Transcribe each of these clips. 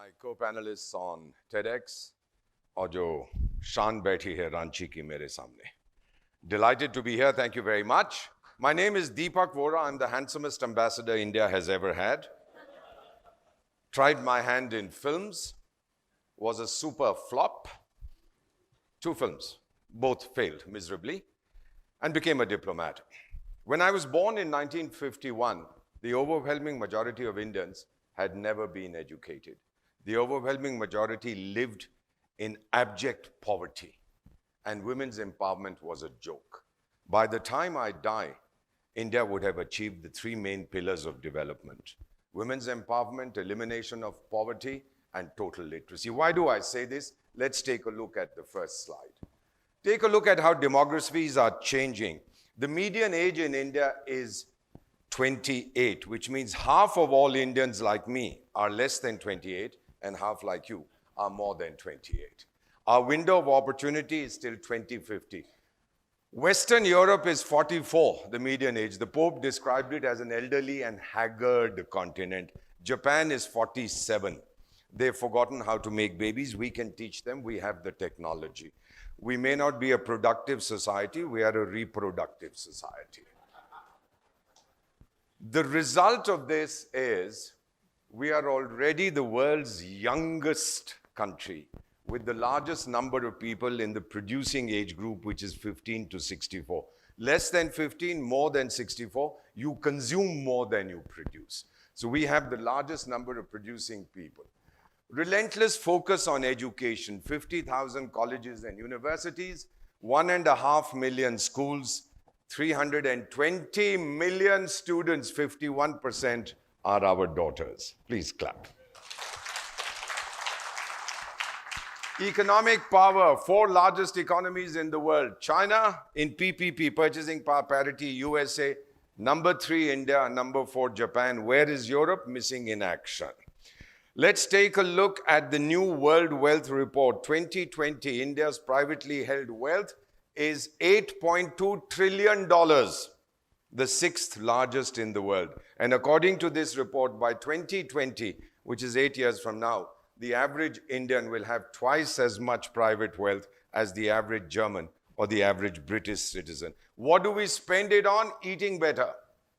my co-panelists on TEDx और जो शान बैठी है रांची की मेरे सामने. Delighted to be here. Thank you very much. My name is Deepak Vohra. I'm the handsomest ambassador India has ever had. Tried my hand in films. Was a super flop. 2 films. Both failed miserably. And became a diplomat. When I was born in 1951, the overwhelming majority of Indians had never been educated. The overwhelming majority lived in abject poverty, and women's empowerment was a joke. By the time I die, India would have achieved the 3 main pillars of development: women's empowerment, elimination of poverty, and total literacy. Why do I say this? Let's take a look at the first slide. Take a look at how demographies are changing. The median age in India is 28, which means half of all Indians like me are less than 28, and half like you are more than 28. Our window of opportunity is till 2050. Western Europe is 44, the median age. The Pope described it as an elderly and haggard continent. Japan is 47. They've forgotten how to make babies. We can teach them. We have the technology. We may not be a productive society. We are a reproductive society. The result of this is we are already the world's youngest country with the largest number of people in the producing age group, which is 15 to 64. Less than 15, more than 64, you consume more than you produce. So we have the largest number of producing people. Relentless focus on education, 50,000 colleges and universities, 1.5 million schools, 320 million students, 51% are our daughters. Please clap. Economic power, 4 largest economies in the world. China in PPP, purchasing power parity, USA. Number 3, India. Number 4, Japan. Where is Europe? Missing in action. Let's take a look at the new World Wealth Report. 2020, India's privately held wealth is $8.2 trillion, the 6th largest in the world. And according to this report, by 2020, which is 8 years from now, the average Indian will have twice as much private wealth as the average German or the average British citizen. What do we spend it on? Eating better,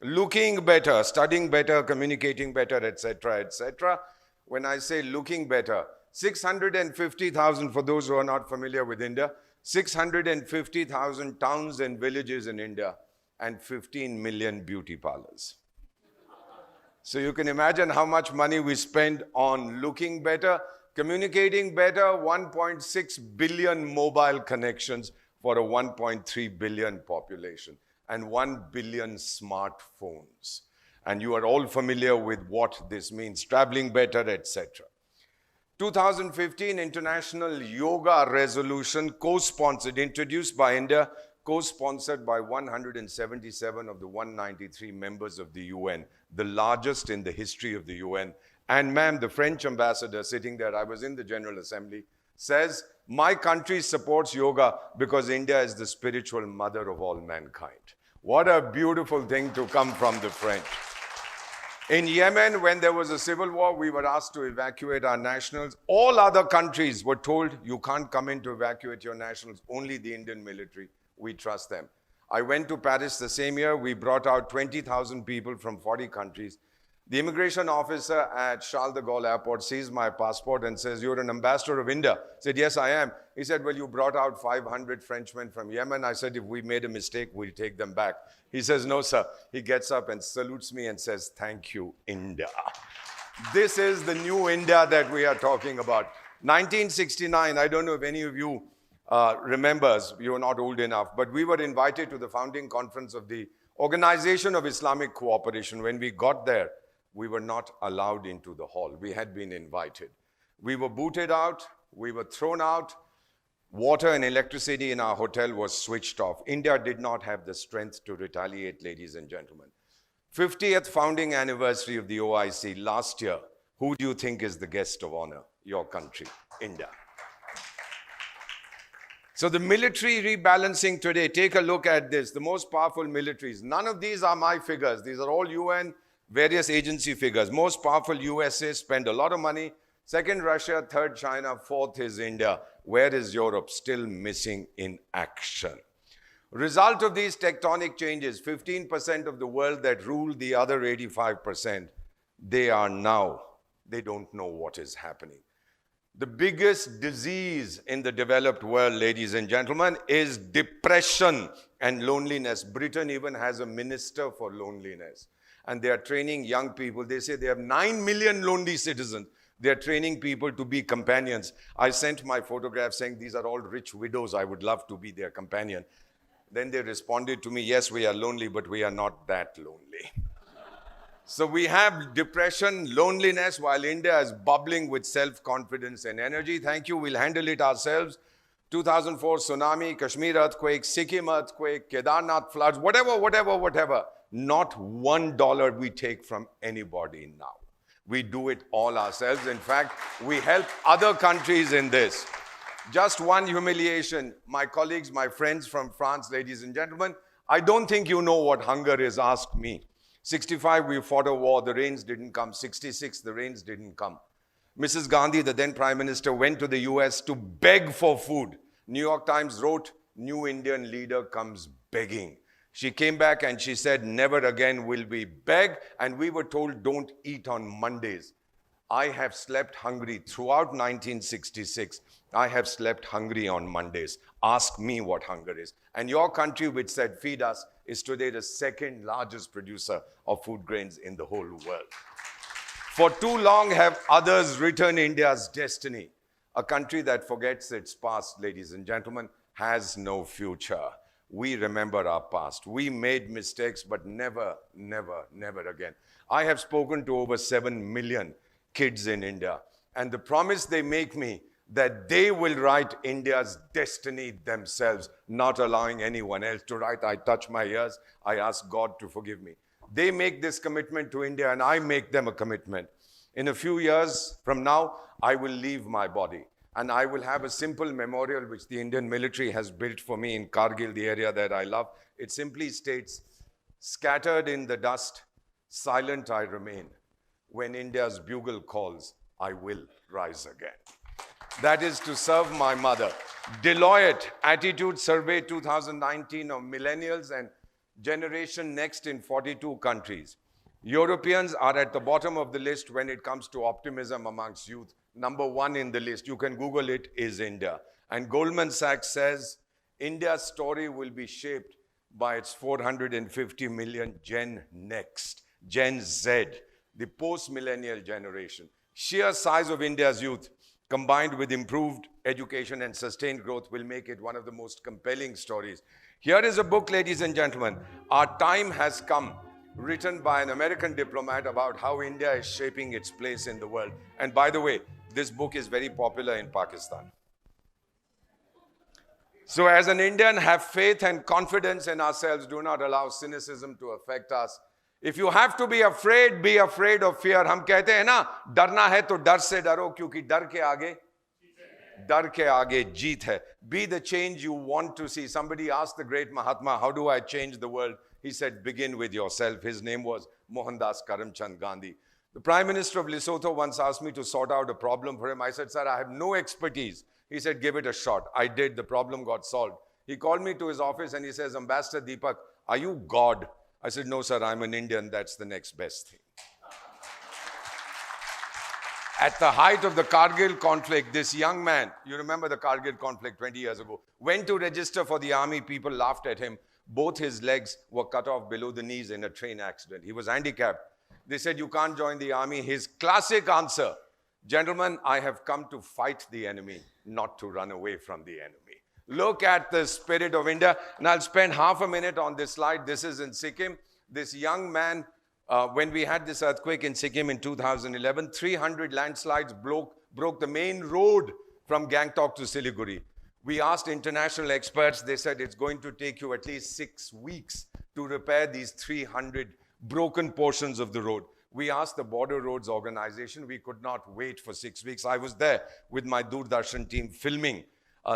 looking better, studying better, communicating better, etc., etc. When I say looking better, 650,000, for those who are not familiar with India, 650,000 towns and villages in India, and 15 million beauty parlors. So you can imagine how much money we spend on looking better, communicating better, 1.6 billion mobile connections for a 1.3 billion population, and 1 billion smartphones. And you are all familiar with what this means, traveling better, etc. 2015 International Yoga Resolution, co-sponsored, introduced by India, co-sponsored by 177 of the 193 members of the UN, the largest in the history of the UN. And ma'am, the French ambassador sitting there, I was in the General Assembly, says, my country supports yoga because India is the spiritual mother of all mankind. What a beautiful thing to come from the French. In Yemen, when there was a civil war, we were asked to evacuate our nationals. All other countries were told, you can't come in to evacuate your nationals, only the Indian military. We trust them. I went to Paris the same year. We brought out 20,000 people from 40 countries. The immigration officer at Charles de Gaulle Airport sees my passport and says, you're an ambassador of India. I said, yes, I am. He said, well, you brought out 500 Frenchmen from Yemen. I said, if we made a mistake, we'll take them back. He says, no, sir. He gets up and salutes me and says, thank you, India. This is the new India that we are talking about. 1969, I don't know if any of you remembers, you're not old enough, but we were invited to the founding conference of the Organization of Islamic Cooperation. When we got there, we were not allowed into the hall. We had been invited. We were booted out. We were thrown out. Water and electricity in our hotel was switched off. India did not have the strength to retaliate, ladies and gentlemen. 50th founding anniversary of the OIC last year. Who do you think is the guest of honor? Your country, India. So the military rebalancing today, take a look at this. The most powerful militaries. None of these are my figures. These are all UN various agency figures. Most powerful USA spend a lot of money, Second, Russia. Third, China. Fourth is India. Where is Europe? Still missing in action. Result of these tectonic changes, 15% of the world that rule the other 85%, they don't know what is happening. The biggest disease in the developed world, ladies and gentlemen, is depression and loneliness. Britain even has a minister for loneliness. And they are training young people. They say they have 9 million lonely citizens. They are training people to be companions. I sent my photograph saying, these are all rich widows. I would love to be their companion. Then they responded to me, yes, we are lonely, but we are not that lonely. So we have depression, loneliness, while India is bubbling with self-confidence and energy. Thank you, we'll handle it ourselves. 2004 tsunami, Kashmir earthquake, Sikkim earthquake, Kedarnath floods, whatever. Not $1 we take from anybody now. We do it all ourselves. In fact, we help other countries in this. Just one humiliation. My colleagues, my friends from France, ladies and gentlemen, I don't think you know what hunger is. Ask me. 65, we fought a war. The rains didn't come. 66, the rains didn't come. Mrs. Gandhi, the then Prime Minister, went to the US to beg for food. New York Times wrote, new Indian leader comes begging. She came back and she said, never again will we beg. And we were told, don't eat on Mondays. I have slept hungry throughout 1966. I have slept hungry on Mondays. Ask me what hunger is. And your country, which said feed us, is today the second largest producer of food grains in the whole world. For too long have others written India's destiny. A country that forgets its past, ladies and gentlemen, has no future. We remember our past. We made mistakes, but never again. I have spoken to over 7 million kids in India. And the promise they make me that they will write India's destiny themselves, not allowing anyone else to write. I touch my ears. I ask God to forgive me. They make this commitment to India and I make them a commitment. In a few years from now, I will leave my body and I will have a simple memorial which the Indian military has built for me in Kargil, the area that I love. It simply states, scattered in the dust, silent I remain. When India's bugle calls, I will rise again. That is to serve my mother. Deloitte Attitude Survey 2019 of millennials and Generation Next in 42 countries. Europeans are at the bottom of the list when it comes to optimism amongst youth. Number 1 in the list, you can Google it, is India. And Goldman Sachs says India's story will be shaped by its 450 million Gen Next, Gen Z, the post-millennial generation. Sheer size of India's youth, combined with improved education and sustained growth, will make it one of the most compelling stories. Here is a book, ladies and gentlemen, Our Time Has Come, written by an American diplomat about how India is shaping its place in the world. And by the way, this book is very popular in Pakistan. So as an Indian, have faith and confidence in ourselves. Do not allow cynicism to affect us. If you have to be afraid of fear. हम कहते हैं ना, डरना है तो डर से डरो, क्योंकि डर के आगे जीत है. Be the change you want to see. Somebody asked the great Mahatma, how do I change the world? He said, begin with yourself. His name was Mohandas Karamchand Gandhi. The Prime Minister of Lesotho once asked me to sort out a problem for him. I said, sir, I have no expertise. He said, give it a shot. I did. The problem got solved. He called me to his office and he says, Ambassador Deepak, are you God? I said, no, sir, I'm an Indian. That's the next best thing. At the height of the Kargil conflict, this young man, you remember the Kargil conflict 20 years ago, went to register for the army. People laughed at him. Both his legs were cut off below the knees in a train accident. He was handicapped. They said, you can't join the army. His classic answer, gentlemen, I have come to fight the enemy, not to run away from the enemy. Look at the spirit of India. And I'll spend half a minute on this slide. This is in Sikkim. This young man, when we had this earthquake in Sikkim in 2011, 300 landslides broke the main road from Gangtok to Siliguri. We asked international experts. They said it's going to take you at least 6 weeks to repair these 300 broken portions of the road. We asked the Border Roads Organization. We could not wait for 6 weeks. I was there with my Doordarshan team filming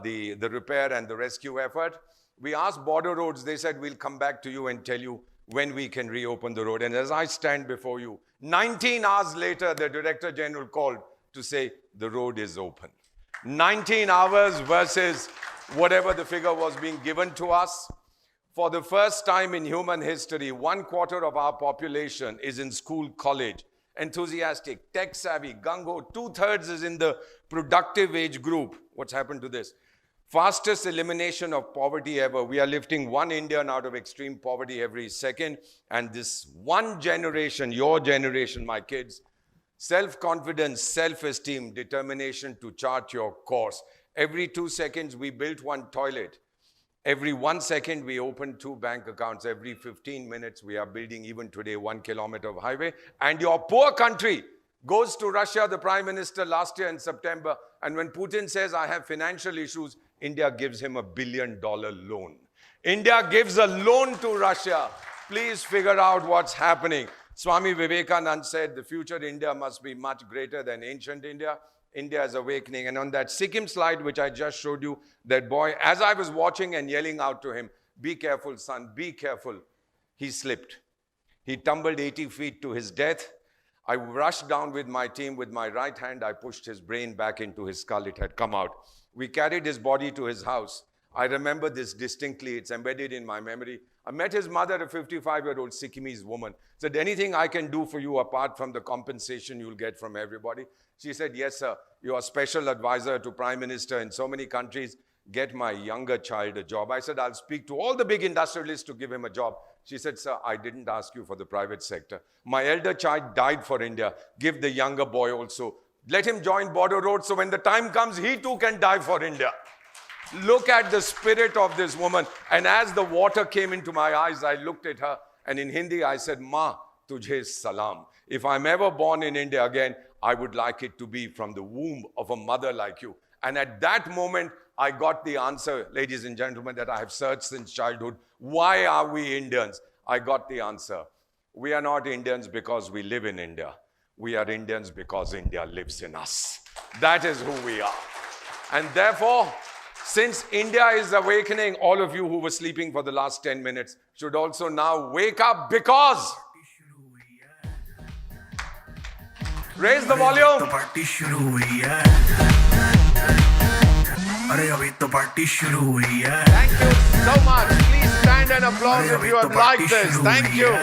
the repair and the rescue effort. We asked Border Roads. They said, we'll come back to you and tell you when we can reopen the road. And as I stand before you, 19 hours later, the Director General called. to say the road is open. 19 hours versus whatever the figure was being given to us. For the first time in human history, 1/4 of our population is in school, college, enthusiastic, tech-savvy, gung-ho. 2/3 is in the productive age group. What's happened to this? Fastest elimination of poverty ever. We are lifting one Indian out of extreme poverty every second. And this one generation, your generation, my kids, self-confidence, self-esteem, determination to chart your course. Every 2 seconds, we built one toilet. Every 1 second, we opened 2 bank accounts. Every 15 minutes, we are building, even today, 1 kilometer of highway. And your poor country goes to Russia, the Prime Minister last year in September. And when Putin says, I have financial issues, India gives him $1 billion loan. India gives a loan to Russia. Please figure out what's happening. Swami Vivekananda said, the future India must be much greater than ancient India. India is awakening. And on that Sikkim slide, which I just showed you, that boy, as I was watching and yelling out to him, be careful, son, be careful, he slipped. He tumbled 80 feet to his death. I rushed down with my team. With my right hand, I pushed his brain back into his skull. It had come out. We carried his body to his house. I remember this distinctly. It's embedded in my memory. I met his mother, a 55-year-old Sikkimese woman. Said, anything I can do for you apart from the compensation you'll get from everybody? She said, yes, sir. You're a special advisor to Prime Minister in so many countries. Get my younger child a job. I said, I'll speak to all the big industrialists to give him a job. She said, sir, I didn't ask you for the private sector. My elder child died for India. Give the younger boy also. Let him join Border Road so when the time comes, he too can die for India. Look at the spirit of this woman. And as the water came into my eyes, I looked at her. And in Hindi, I said, Ma, tujhe salam. If I'm ever born in India again, I would like it to be from the womb of a mother like you. And at that moment, I got the answer, ladies and gentlemen, that I have searched since childhood. Why are we Indians? I got the answer. We are not Indians because we live in India. We are Indians because India lives in us. That is who we are. And therefore, since India is awakening, all of you who were sleeping for the last 10 minutes should also now wake up because... Raise the volume. Thank you so much. Please stand and applaud if you have liked this. Thank you.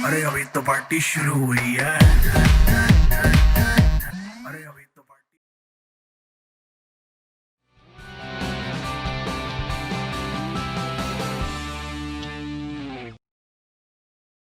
अरे अभी तो party शुरू हुई है